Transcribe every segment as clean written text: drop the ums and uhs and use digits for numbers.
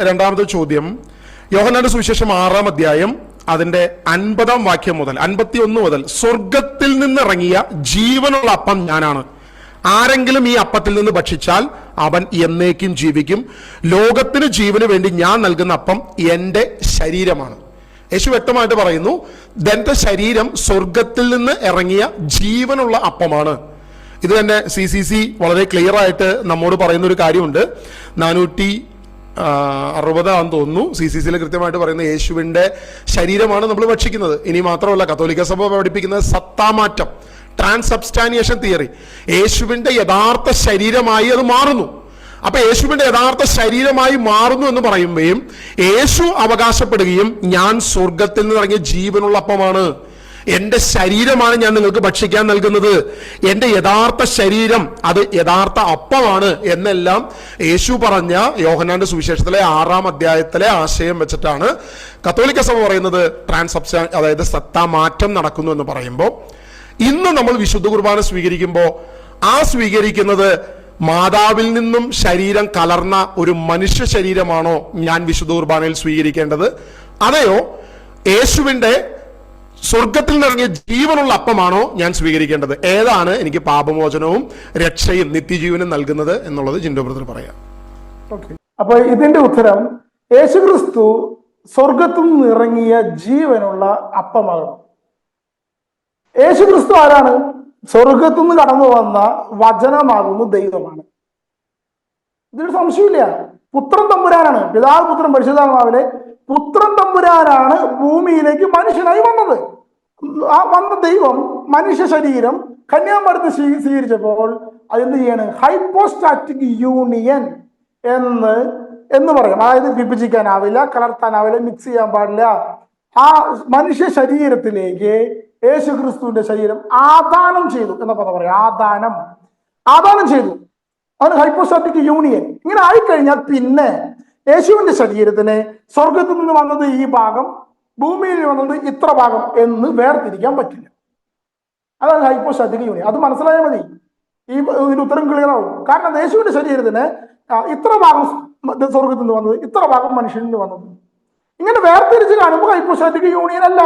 രണ്ടാമത്തെ ചോദ്യം, യോഹന്നാന്റെ സുവിശേഷം 6-ാം അധ്യായം അതിന്റെ 50-ാം വാക്യം മുതൽ 51 മുതൽ, സ്വർഗത്തിൽ നിന്നിറങ്ങിയ ജീവനുള്ള അപ്പം ഞാനാണ്, ആരെങ്കിലും ഈ അപ്പത്തിൽ നിന്ന് ഭക്ഷിച്ചാൽ അവൻ എന്നേക്കും ജീവിക്കും, ലോകത്തിന് ജീവന് വേണ്ടി ഞാൻ നൽകുന്ന അപ്പം എന്റെ ശരീരമാണ്. യേശു വ്യക്തമായിട്ട് പറയുന്നു, എന്റെ ശരീരം സ്വർഗത്തിൽ നിന്ന് ഇറങ്ങിയ ജീവനുള്ള അപ്പമാണ്. ഇത് തന്നെ CCC വളരെ ക്ലിയർ ആയിട്ട് നമ്മോട് പറയുന്ന ഒരു കാര്യമുണ്ട്. 460 തോന്നുന്നു CCCയിൽ കൃത്യമായിട്ട് പറയുന്നത് യേശുവിന്റെ ശരീരമാണ് നമ്മൾ ഭക്ഷിക്കുന്നത്. ഇനി മാത്രമല്ല, കത്തോലിക്ക സഭ പഠിപ്പിക്കുന്നത് സത്താമാറ്റം, ട്രാൻസ്സബ്സ്റ്റാനിയേഷൻ തിയറി. യേശുവിന്റെ യഥാർത്ഥ ശരീരമായി അത് മാറുന്നു. അപ്പൊ യേശുവിന്റെ യഥാർത്ഥ ശരീരമായി മാറുന്നു എന്ന് പറയുമ്പോഴും യേശു അവകാശപ്പെടുകയും ഞാൻ സ്വർഗത്തിൽ നിന്ന് ഇറങ്ങിയ ജീവനുള്ള അപ്പമാണ്, എന്റെ ശരീരമാണ് ഞാൻ നിങ്ങൾക്ക് ഭക്ഷിക്കാൻ നൽകുന്നത്, എന്റെ യഥാർത്ഥ ശരീരം അത് യഥാർത്ഥ അപ്പമാണ് എന്നെല്ലാം യേശു പറഞ്ഞ യോഹന്നാന്റെ സുവിശേഷത്തിലെ 6-ാം അധ്യായത്തിലെ ആശയം വെച്ചിട്ടാണ് കത്തോലിക്ക സഭ പറയുന്നത് ട്രാൻസ്സബ്സ്റ്റാൻ, അതായത് സത്താമാറ്റം നടക്കുന്നു എന്ന് പറയുമ്പോൾ, ഇന്ന് നമ്മൾ വിശുദ്ധ കുർബാന സ്വീകരിക്കുമ്പോൾ ആ സ്വീകരിക്കുന്നത് മാതാവിൽ നിന്നും ശരീരം കലർന്ന ഒരു മനുഷ്യ ശരീരമാണോ ഞാൻ വിശുദ്ധ കുർബാനയിൽ സ്വീകരിക്കേണ്ടത്, അതെയോ യേശുവിന്റെ സ്വർഗത്തിൽ നിന്നിറങ്ങിയ ജീവനുള്ള അപ്പമാണോ ഞാൻ സ്വീകരിക്കേണ്ടത്? ഏതാണ് എനിക്ക് പാപമോചനവും രക്ഷയും നിത്യജീവനും നൽകുന്നത് എന്നുള്ളത് ജിൻഡോ ബ്രദർ പറയാം. അപ്പൊ ഇതിന്റെ ഉത്തരം, യേശുക്രിസ്തു സ്വർഗത്തിൽ നിന്ന് ഇറങ്ങിയ ജീവനുള്ള അപ്പമാകുന്നു. യേശുക്രിസ്തു ആരാണ്? സ്വർഗത്തിൽ നിന്ന് കടന്നു വന്ന വചനമാകുന്നു, ദൈവമാണ്. ഇതിന് സംശയമില്ല. പുത്രൻ തമ്പുരാനാണ്, പിതാവ് പുത്രൻ പരിശുദ്ധാത്മാവിലെ പുത്രൻ തമ്പുരാനാണ് ഭൂമിയിലേക്ക് മനുഷ്യനായി വന്നത്. ആ വന്ന ദൈവം മനുഷ്യ ശരീരം കന്യാമരത്ത് സ്വീകരിച്ചപ്പോൾ അതെന്ത് ചെയ്യാണ്? ഹൈപ്പോസ്റ്റാറ്റിക് യൂണിയൻ എന്ന് പറയും. അതായത് വിഭജിക്കാനാവില്ല, കലർത്താനാവില്ല, മിക്സ് ചെയ്യാൻ പാടില്ല. ആ മനുഷ്യ ശരീരത്തിലേക്ക് യേശുക്രിസ്തുവിന്റെ ശരീരം ആദാനം ചെയ്തു എന്ന പദം പറയാം. ആദാനം ചെയ്തു, അതാണ് ഹൈപ്പോസ്റ്റാറ്റിക് യൂണിയൻ. ഇങ്ങനെ ആയിക്കഴിഞ്ഞാൽ പിന്നെ യേശുവിന്റെ ശരീരത്തിന് സ്വർഗത്തിൽ നിന്ന് വന്നത് ഈ ഭാഗം, ഭൂമിയിൽ വന്നത് ഇത്ര ഭാഗം എന്ന് വേർതിരിക്കാൻ പറ്റില്ല. അതാണ് ഹൈപ്പോസ്റ്റാറ്റിക് യൂണിയൻ. അത് മനസ്സിലായാൽ മതി, ഇതിന് ഉത്തരം ക്ലിയർ ആവും. കാരണം യേശുവിന്റെ ശരീരത്തിന് ഇത്ര ഭാഗം സ്വർഗത്തിൽ നിന്ന് വന്നത്, ഇത്ര ഭാഗം മനുഷ്യനിൽ നിന്ന് വന്നത്, ഇങ്ങനെ വേർതിരിച്ച് കാണുമ്പോൾ ഹൈപ്പോസ്റ്റാറ്റിക് യൂണിയൻ അല്ല.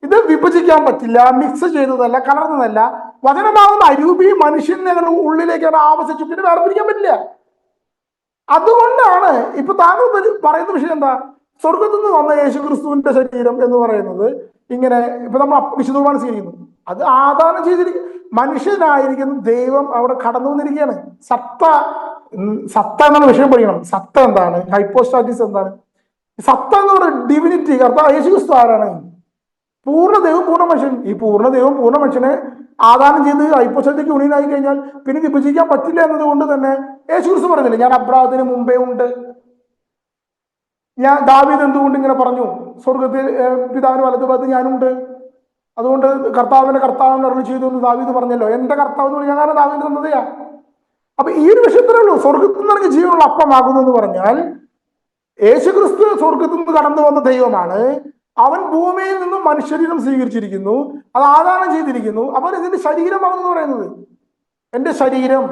ഇത് വിഭജിക്കാൻ പറ്റില്ല, മിക്സ് ചെയ്തതല്ല, കലർന്നതല്ല. വചനമാകുന്ന അരൂപി മനുഷ്യനെ ഉള്ളിലേക്കാണ് ആവശിച്ചു, പിന്നെ വേർതിരിക്കാൻ പറ്റില്ല. അതുകൊണ്ടാണ് ഇപ്പൊ താങ്കൾ പറയുന്ന വിഷയം എന്താ? സ്വർഗത്തിൽ നിന്ന് വന്ന യേശുക്രിസ്തുവിന്റെ ശരീരം എന്ന് പറയുന്നത് ഇങ്ങനെ ഇപ്പൊ നമ്മൾ വിശുദ്ധ കുർബാന സ്വീകരിക്കുന്നു, അത് ആദാനം ചെയ്തിരിക്കും. മനുഷ്യനായിരിക്കുന്ന ദൈവം അവിടെ കടന്നു വന്നിരിക്കുകയാണ്. സത്ത എന്നുള്ള വിഷയം പഠിക്കണം. സത്ത എന്താണ്? ഹൈപ്പോസ്റ്റാറ്റിസ് എന്താണ്? സത്ത എന്ന് പറയുന്നത് ഡിവിനിറ്റി. കർത്താവ് യേശുക്രിസ്തു ആരാണ്? പൂർണ്ണ ദൈവം പൂർണ്ണ മനുഷ്യൻ. ഈ പൂർണ്ണ ദൈവം പൂർണ്ണ മനുഷ്യനെ ആദാനം ചെയ്ത് ഹൈപ്പോസ്റ്റാറ്റിക് യൂണിയനായി കഴിഞ്ഞാൽ പിന്നെ വിഭജിക്കാൻ പറ്റില്ല എന്നതുകൊണ്ട് തന്നെ യേശുക്രിസ്തു പറഞ്ഞില്ലേ, ഞാൻ അബ്രാഹത്തിന് മുമ്പേ ഉണ്ട്. ദാവീദ് എന്തുകൊണ്ട് ഇങ്ങനെ പറഞ്ഞു? സ്വർഗത്തിൽ പിതാവിന് വലതുഭാഗത്ത് ഞാനുണ്ട്, അതുകൊണ്ട് കർത്താവിനെ അരുളി ചെയ്തു എന്ന് ദാവീദ് പറഞ്ഞല്ലോ. എന്റെ കർത്താവ് എന്ന് പറഞ്ഞാൽ ദാവീദ് തന്നതെയാ. അപ്പൊ ഈ ഒരു വിഷയത്തിലേ ഉള്ളൂ. സ്വർഗത്തിൽ നിന്ന് ഇറങ്ങിയ ജീവനുള്ള അപ്പമാകുന്നു എന്ന് പറഞ്ഞാൽ യേശുക്രിസ്തു സ്വർഗത്തിൽ നിന്ന് കടന്നു വന്ന ദൈവമാണ്. അവൻ ഭൂമിയിൽ നിന്നും മനുഷ്യരീരം സ്വീകരിച്ചിരിക്കുന്നു, അത് ആദാനം ചെയ്തിരിക്കുന്നു. അപ്പോൾ ഇതിന്റെ ശരീരമാകുന്നു പറയുന്നത്. എന്റെ ശരീരം,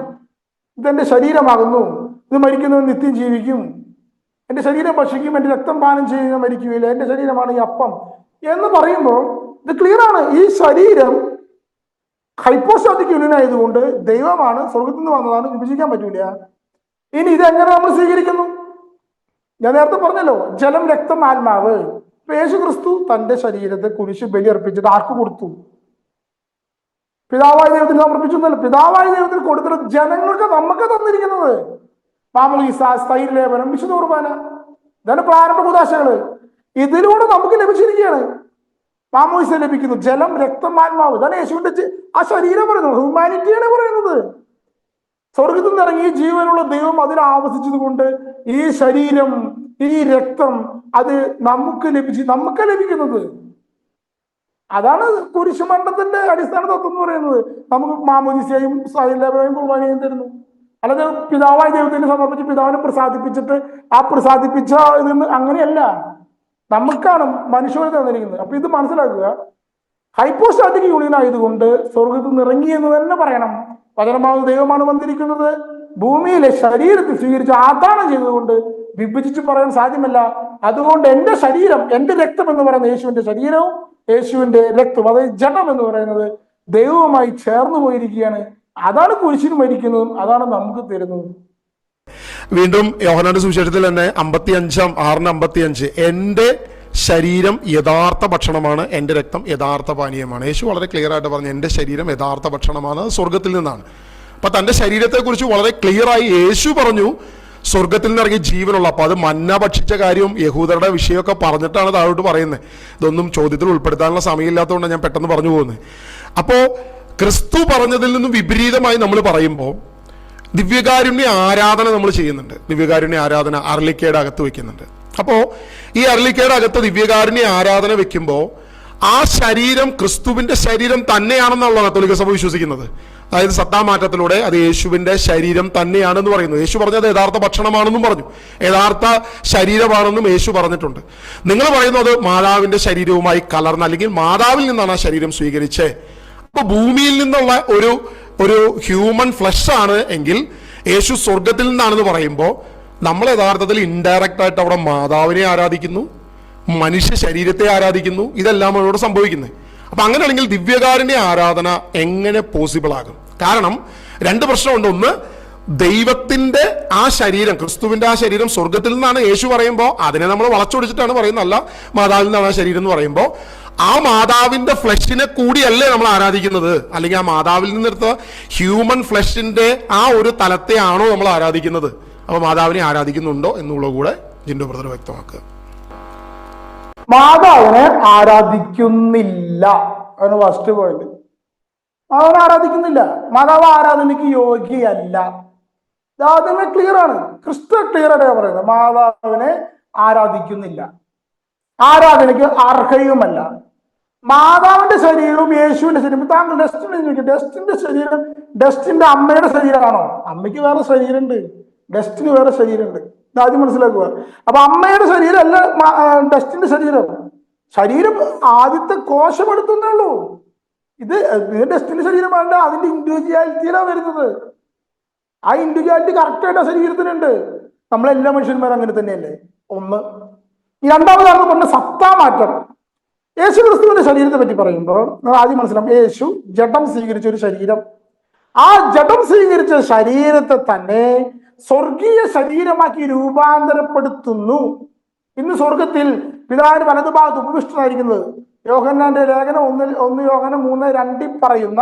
ഇതെന്റെ ശരീരമാകുന്നു, ഇത് മരിക്കുന്നവൻ നിത്യം ജീവിക്കും, എന്റെ ശരീരം ഭക്ഷിക്കും, എന്റെ രക്തം പാനം ചെയ്യുന്ന മരിക്കുകയില്ല, എന്റെ ശരീരമാണ് ഈ അപ്പം എന്ന് പറയുമ്പോൾ ഇത് ക്ലിയർ ആണ്. ഈ ശരീരം ഹൈപ്പോസ്റ്റാറ്റിക് യൂണിയൻ ആയതുകൊണ്ട് ദൈവമാണ്, സ്വർഗത്തിൽ നിന്ന് വന്നതാണ്, വിഭജിക്കാൻ പറ്റൂല. ഇനി ഇതെങ്ങനെ നമ്മൾ സ്വീകരിക്കുന്നു? ഞാൻ നേരത്തെ പറഞ്ഞല്ലോ, ജലം, രക്തം, ആത്മാവ്. യേശുക്രിസ്തു തന്റെ ശരീരത്തെ കുരിശ് ബലി അർപ്പിച്ചിട്ട് ആർക്ക് കൊടുത്തു? പിതാവായ ദൈവത്തിന് സമർപ്പിച്ചു എന്നല്ല, പിതാവായ ദൈവത്തിന് കൊടുത്തിട്ട് ജനങ്ങൾക്ക് നമുക്ക് തന്നിരിക്കുന്നത്. മാമോദീസ, സ്ഥൈര്യലേപനം, വിശുദ്ധ കുർബാന, ഇതാണ് പ്രാരംഭ കുദാശകള്. ഇതിലൂടെ നമുക്ക് ലഭിച്ചിരിക്കുകയാണ്. മാമോദീസ ലഭിക്കുന്നു, ജലം, രക്തം, ആത്മാവ്. ഇതാണ് യേശുവിന്റെ ആ ശരീരം പറയുന്നത്, ഹ്യൂമാനിറ്റിയാണ് പറയുന്നത്. സ്വർഗത്തിൽ നിന്ന് ഇറങ്ങി ജീവനുള്ള ദൈവം അതിൽ ആവസിച്ചത് കൊണ്ട് ഈ ശരീരം, ഈ രക്തം അത് നമുക്ക് ലഭിക്കുന്നത്. അതാണ് കുരിശുമരണത്തിന്റെ അടിസ്ഥാന തത്വം എന്ന് പറയുന്നത്. നമുക്ക് മാമോദീസയും സ്ഥൈര്യലേപനവും കുർബാനയും തരുന്നു. അല്ലാതെ പിതാവായ ദൈവത്തിന് സമർപ്പിച്ച് പിതാവിനെ പ്രസാദിപ്പിച്ചിട്ട് ആ പ്രസാദിപ്പിച്ച ഇതെന്ന് അങ്ങനെയല്ല. നമുക്കാണ് മനുഷ്യരെ തന്നിരിക്കുന്നത്. അപ്പൊ ഇത് മനസ്സിലാക്കുക. ഹൈപ്പോസ്റ്റാറ്റിക് യൂണിയൻ ആയതുകൊണ്ട് സ്വർഗത്തിൽ നിന്ന് ഇറങ്ങി എന്ന് തന്നെ പറയണം. വചനമാകുന്ന ദൈവമാണ് വന്നിരിക്കുന്നത്. ഭൂമിയിലെ ശരീരത്തിൽ സ്വീകരിച്ച് ആദാനം ചെയ്തതുകൊണ്ട് വിഭജിച്ച് പറയാൻ സാധ്യമല്ല. അതുകൊണ്ട് എൻ്റെ ശരീരം, എൻ്റെ രക്തം എന്ന് പറയുന്ന യേശുവിന്റെ ശരീരവും യേശുവിന്റെ രക്തവും, അതായത് ജഡം എന്ന് പറയുന്നത് ദൈവവുമായി ചേർന്ന് പോയിരിക്കുകയാണ്. അതാണ് കുരിശിൽ മരിക്കുന്നതും അതാണ് നമുക്ക് തരുന്നതും. വീണ്ടും യോഹന്നാന്റെ സുവിശേഷത്തിൽ തന്നെ 55:6-55 എൻ്റെ ശരീരം യഥാർത്ഥ ഭക്ഷണമാണ്, എൻ്റെ രക്തം യഥാർത്ഥ പാനീയമാണ്. യേശു വളരെ ക്ലിയർ ആയിട്ട് പറഞ്ഞു എൻ്റെ ശരീരം യഥാർത്ഥ ഭക്ഷണമാണ്, സ്വർഗത്തിൽ നിന്നാണ്. അപ്പൊ തന്റെ ശരീരത്തെക്കുറിച്ച് വളരെ ക്ലിയർ ആയി യേശു പറഞ്ഞു സ്വർഗത്തിൽ നിന്ന് ഇറങ്ങിയ ജീവനുള്ള. അപ്പൊ അത് മന്ന ഭക്ഷിച്ച കാര്യവും യഹൂദരുടെ വിഷയമൊക്കെ പറഞ്ഞിട്ടാണ് താഴോട്ട് പറയുന്നത്. ഇതൊന്നും ചോദ്യത്തിൽ ഉൾപ്പെടുത്താനുള്ള സമയമില്ലാത്തതുകൊണ്ട് ഞാൻ പെട്ടെന്ന് പറഞ്ഞു പോകുന്നത്. അപ്പോ ക്രിസ്തു പറഞ്ഞതിൽ നിന്നും വിപരീതമായി നമ്മൾ പറയുമ്പോൾ ദിവ്യകാരുണ്യ ആരാധന നമ്മൾ ചെയ്യുന്നുണ്ട്. ദിവ്യകാരുണ്യ ആരാധന അർലിക്കയുടെ അകത്ത് വെക്കുന്നുണ്ട്. അപ്പോൾ ഈ അർലിക്കയുടെ അകത്ത് ദിവ്യകാരുണ്യ ആരാധന വെക്കുമ്പോൾ ആ ശരീരം ക്രിസ്തുവിന്റെ ശരീരം തന്നെയാണെന്നുള്ള കത്തോലിക്ക സഭ വിശ്വസിക്കുന്നത്. അതായത് സത്താമാറ്റത്തിലൂടെ അത് യേശുവിന്റെ ശരീരം തന്നെയാണെന്ന് പറയുന്നു. യേശു പറഞ്ഞത് യഥാർത്ഥ ഭക്ഷണമാണെന്നും പറഞ്ഞു, യഥാർത്ഥ ശരീരമാണെന്നും യേശു പറഞ്ഞിട്ടുണ്ട്. നിങ്ങൾ പറയുന്നത് മാതാവിന്റെ ശരീരവുമായി കലർന്ന, അല്ലെങ്കിൽ മാതാവിൽ നിന്നാണ് ആ ശരീരം സ്വീകരിച്ചേ. അപ്പൊ ഭൂമിയിൽ നിന്നുള്ള ഒരു ഹ്യൂമൻ ഫ്ലഷ് ആണ് എങ്കിൽ യേശു സ്വർഗത്തിൽ നിന്നാണെന്ന് പറയുമ്പോൾ നമ്മൾ യഥാർത്ഥത്തിൽ ഇൻഡയറക്റ്റ് ആയിട്ട് അവിടെ മാതാവിനെ ആരാധിക്കുന്നു, മനുഷ്യ ശരീരത്തെ ആരാധിക്കുന്നു. ഇതെല്ലാം അവിടെ സംഭവിക്കുന്നത്. അപ്പൊ അങ്ങനെയാണെങ്കിൽ ദിവ്യകാരുണ്യ ആരാധന എങ്ങനെ പോസിബിൾ ആകും? കാരണം രണ്ട് പ്രശ്നമുണ്ട്. ഒന്ന്, ദൈവത്തിന്റെ ആ ശരീരം, ക്രിസ്തുവിന്റെ ആ ശരീരം സ്വർഗത്തിൽ നിന്നാണ് യേശു പറയുമ്പോൾ അതിനെ നമ്മൾ വളച്ചൊടിച്ചിട്ടാണ് പറയുന്നത്. അല്ല, മാതാവിൽ നിന്നാണ് ആ ശരീരം എന്ന് പറയുമ്പോൾ ആ മാതാവിന്റെ ഫ്ലഷിനെ കൂടിയല്ലേ നമ്മൾ ആരാധിക്കുന്നത്? അല്ലെങ്കിൽ ആ മാതാവിൽ നിന്നെടുത്ത ഹ്യൂമൻ ഫ്ലഷിന്റെ ആ ഒരു തലത്തെ ആണോ നമ്മൾ ആരാധിക്കുന്നത്? അപ്പൊ മാതാവിനെ ആരാധിക്കുന്നുണ്ടോ എന്നുള്ള കൂടെ ജിൻഡോ ബ്രദർ വ്യക്തമാക്കുക. മാതാവിനെ ആരാധിക്കുന്നില്ല എന്ന് ഫസ്റ്റ് പോയിന്റ്. മാതാവിനെ ആരാധിക്കുന്നില്ല. മാതാവ് ആരാധനയ്ക്ക് യോഗ്യയല്ല. ആദ്യമേ ക്ലിയർ ആണ്, ക്രിസ്തു ക്ലിയർ ആയിട്ടാണ് പറയുന്നത്. മാതാവിനെ ആരാധിക്കുന്നില്ല, ആരാധനയ്ക്ക് അർഹയുമല്ല. മാതാവിന്റെ ശരീരവും യേശുവിന്റെ ശരീരം, താങ്കൾ ഡസ്റ്റിന്റെ ശരീരം ഡസ്റ്റിന്റെ അമ്മയുടെ ശരീരമാണോ? അമ്മയ്ക്ക് വേറെ ശരീരമുണ്ട്, ഡസ്റ്റിന് വേറെ ശരീരമുണ്ട്. ആദ്യം മനസ്സിലാക്കുക. അപ്പൊ അമ്മയുടെ ശരീരം അല്ല ഡസ്റ്റിന്റെ ശരീരം. ശരീരം ആദ്യത്തെ കോശം എടുത്തുന്നേ ഉള്ളൂ. ഇത് ഡസ്റ്റിന്റെ ശരീരമല്ല, അതിന്റെ ഇൻഡിവിജ്വാലിറ്റിയിലാണ് വരുന്നത്. ആ ഇൻഡിവിജ്വാലിറ്റി കറക്റ്റായിട്ട് ആ ശരീരത്തിനുണ്ട്. നമ്മളെല്ലാ മനുഷ്യന്മാരും അങ്ങനെ തന്നെയല്ലേ. ഒന്ന്. രണ്ടാമതാണ് പറഞ്ഞ സത്താമാറ്റം. യേശു ക്രിസ്തുവിന്റെ ശരീരത്തെ പറ്റി പറയുമ്പോൾ നമ്മൾ ആദ്യം മനസ്സിലാവും, യേശു ജഡം സ്വീകരിച്ച ഒരു ശരീരം. ആ ജഡം സ്വീകരിച്ച ശരീരത്തെ തന്നെ സ്വർഗീയ ശരീരമാക്കി രൂപാന്തരപ്പെടുത്തുന്നു. ഇന്ന് സ്വർഗത്തിൽ പിതാവിന്റെ വലതുഭാഗത്ത് ഉപവിഷ്ടനായിരിക്കുന്നത്. യോഹന്നാന്റെ ലേഖനം 1 യോഹന്നാൻ 3:2 പറയുന്ന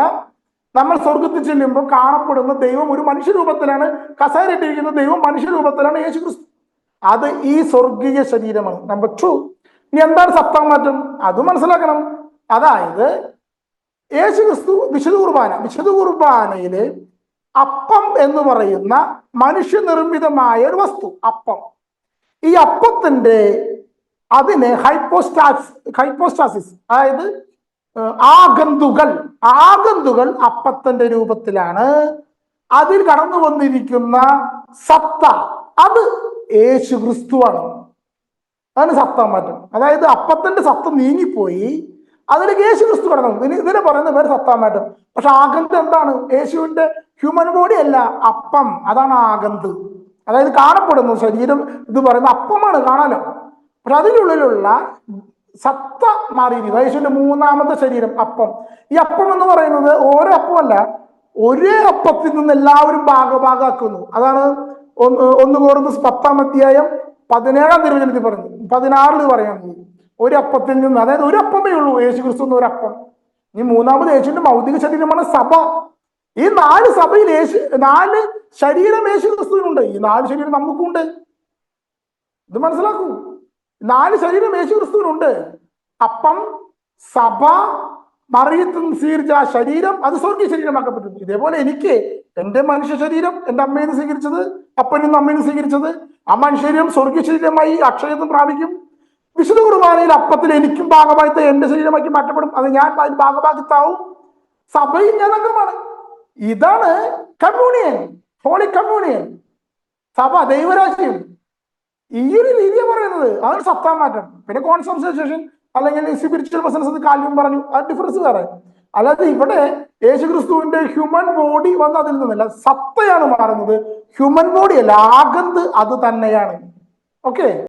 നമ്മൾ സ്വർഗത്തിൽ ചെല്ലുമ്പോൾ കാണപ്പെടുന്ന ദൈവം ഒരു മനുഷ്യരൂപത്തിലാണ് കസേരയിട്ടിരിക്കുന്ന ദൈവം മനുഷ്യരൂപത്തിലാണ് യേശു ക്രിസ്തു. അത് ഈ സ്വർഗീയ ശരീരമാണ്. നമ്പർ 2. ഇനി എന്താണ് സത്താമാറ്റം? അത് മനസ്സിലാക്കണം. അതായത് യേശു ക്രിസ്തു വിശുദ്ധ കുർബാനയില് അപ്പം എന്ന് പറയുന്ന മനുഷ്യനിർമ്മിതമായ ഒരു വസ്തു, അപ്പം. ഈ അപ്പത്തിന്റെ അതിന് ഹൈപ്പോസ്റ്റാസിസ്, അതായത് ആഗന്തുകൾ അപ്പത്തിന്റെ രൂപത്തിലാണ്. അതിൽ കടന്നു വന്നിരിക്കുന്ന സത്ത അത് യേശു ക്രിസ്തുവാണ്. അതാണ് സത്താമാറ്റം. അതായത് അപ്പത്തിന്റെ സത്ത നീങ്ങിപ്പോയി, അതിലേക്ക് യേശു ക്രിസ്തു കടന്നു. ഇതിനെ പറയുന്ന പേര് സത്താമാറ്റം. പക്ഷെ ആഗന്ത് എന്താണ്? യേശുവിന്റെ ഹ്യൂമൻ ബോഡി അല്ല, അപ്പം. അതാണ് ആഗന്ത്. അതായത് കാണപ്പെടുന്നു ശരീരം ഇത് പറയുന്ന അപ്പമാണ്, കാണാലോ. പക്ഷെ അതിനുള്ളിലുള്ള സത്ത മാറിയിരിക്കും. യേശുവിന്റെ 3ാമത്തെ ശരീരം അപ്പം. ഈ അപ്പം എന്ന് പറയുന്നത് ഓരോ അപ്പമല്ല, ഒരേ അപ്പത്തിൽ നിന്ന് എല്ലാവരും ഭാഗമാക്കുന്നു. അതാണ് 1 Corinthians 10:17 പറഞ്ഞു, 16 പറയുന്നത്. ഒരു അപ്പത്തിൽ നിന്ന്, അതായത് ഒരു അപ്പമേ ഉള്ളൂ യേശു ക്രിസ്തു എന്ന ഒരു അപ്പം. ഈ 3ാമത് യേശുവിന്റെ ഭൗതിക ശരീരമാണ് സഭ. ഈ 4 സഭയിൽ 4 ശരീരം യേശു ക്രിസ്തുവിനുണ്ട്. ഈ 4 ശരീരം നമുക്കുണ്ട്. ഇത് മനസ്സിലാക്കൂ. 4 ശരീരം യേശു ക്രിസ്തുവിനുണ്ട്. അപ്പം, സഭ, മറിയത്തിൽ സ്വീകരിച്ച ആ ശരീരം, അത് സ്വർഗീയ ശരീരമാക്കപ്പെട്ടു. ഇതേപോലെ എനിക്ക് എന്റെ മനുഷ്യ ശരീരം എന്റെ അമ്മയിൽ നിന്ന് സ്വീകരിച്ചത്, അപ്പനിൽ നിന്ന് അമ്മയിൽ നിന്ന് സ്വീകരിച്ചത്, ആ മനുഷ്യ ശരീരം സ്വർഗീയ ശരീരമായി അക്ഷയത്വം പ്രാപിക്കും. വിശുദ്ധ കുർബാനയിൽ അപ്പത്തിൽ എനിക്കും ഭാഗമായിട്ട് എന്റെ ശരീരമാക്കി മാറ്റപ്പെടും. അത് ഞാൻ അതിൽ ഭാഗമാകത്താവും. സഭയിൽ ഞാൻ അംഗമാണ്. ഇതാണ് കമ്മ്യൂണിയൻ, ഹോളി കമ്മ്യൂണിയൻ. സഭ, ദൈവരാജ്യം. ഈ ഒരു രീതിയാണ് പറയുന്നത്. അതാണ് സത്താമാറ്റം. പിന്നെ കോൺസെൻട്രേഷൻ അല്ലെങ്കിൽ സ്പിരിച്വൽ പ്രസൻസ് കാൽവിൻ പറഞ്ഞു, ആ ഡിഫറൻസ് വേറെ. അല്ലാതെ ഇവിടെ യേശു ക്രിസ്തുവിന്റെ ഹ്യൂമൻ ബോഡി വന്ന് അതിൽ നിന്നല്ല, സത്തയാണ് മാറുന്നത്, ഹ്യൂമൻ ബോഡി അല്ല. ആഗന്ത് അത് തന്നെയാണ്. ഓക്കെ.